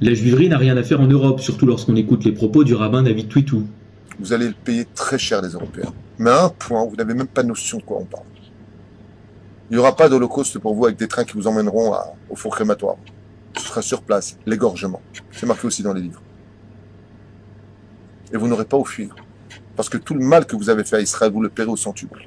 La juiverie n'a rien à faire en Europe, surtout lorsqu'on écoute les propos du rabbin David Twitou. Vous allez le payer très cher, les Européens. Mais à un point, vous n'avez même pas notion de quoi on parle. Il n'y aura pas d'holocauste pour vous avec des trains qui vous emmèneront au four crématoire. Ce sera sur place, l'égorgement. C'est marqué aussi dans les livres. Et vous n'aurez pas à fuir. Parce que tout le mal que vous avez fait à Israël, vous le paierez au centuple.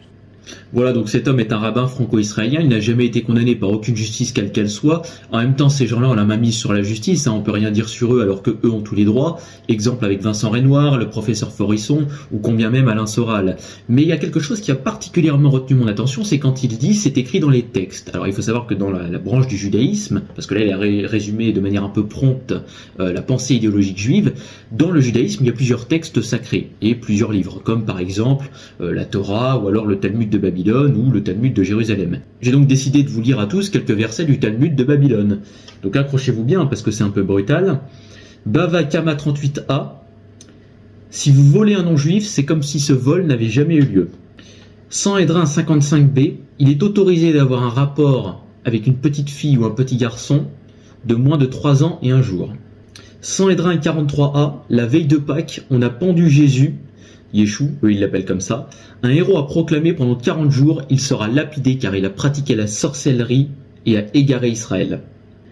Voilà, donc cet homme est un rabbin franco-israélien, il n'a jamais été condamné par aucune justice quelle qu'elle soit. En même temps, ces gens-là ont la main mise sur la justice, on peut rien dire sur eux alors que eux ont tous les droits. Exemple avec Vincent Renoir, le professeur Forisson, ou combien même Alain Soral. Mais il y a quelque chose qui a particulièrement retenu mon attention, c'est quand il dit c'est écrit dans les textes. Alors il faut savoir que dans la branche du judaïsme, parce que là il a résumé de manière un peu prompte la pensée idéologique juive, dans le judaïsme il y a plusieurs textes sacrés et plusieurs livres, comme par exemple la Torah ou alors le Talmud de Babylone ou le Talmud de Jérusalem. J'ai donc décidé de vous lire à tous quelques versets du Talmud de Babylone. Donc accrochez-vous bien parce que c'est un peu brutal. Bava Kama 38a. Si vous volez un non-juif, c'est comme si ce vol n'avait jamais eu lieu. Sanhédrin 55b. Il est autorisé d'avoir un rapport avec une petite fille ou un petit garçon de moins de 3 ans et 1 jour. Sanhédrin 43a. La veille de Pâques, on a pendu Jésus, Yeshua, eux ils l'appellent comme ça, un héros a proclamé pendant 40 jours, il sera lapidé car il a pratiqué la sorcellerie et a égaré Israël.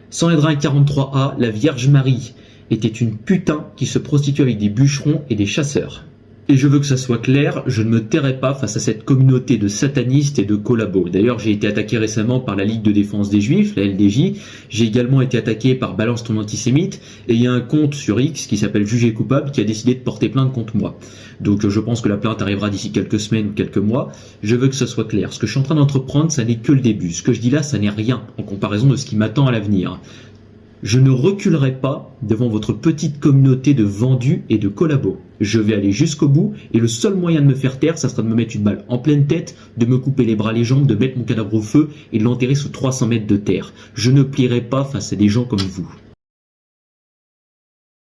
Sanhédrin 43a, la Vierge Marie était une putain qui se prostituait avec des bûcherons et des chasseurs. Et je veux que ça soit clair, je ne me tairai pas face à cette communauté de satanistes et de collabos. D'ailleurs, j'ai été attaqué récemment par la Ligue de défense des Juifs, la LDJ. J'ai également été attaqué par Balance ton antisémite. Et il y a un compte sur X qui s'appelle Jugé coupable qui a décidé de porter plainte contre moi. Donc je pense que la plainte arrivera d'ici quelques semaines ou quelques mois. Je veux que ce soit clair. Ce que je suis en train d'entreprendre, ça n'est que le début. Ce que je dis là, ça n'est rien en comparaison de ce qui m'attend à l'avenir. Je ne reculerai pas devant votre petite communauté de vendus et de collabos. Je vais aller jusqu'au bout et le seul moyen de me faire taire, ça sera de me mettre une balle en pleine tête, de me couper les bras, les jambes, de mettre mon cadavre au feu et de l'enterrer sous 300 mètres de terre. Je ne plierai pas face à des gens comme vous.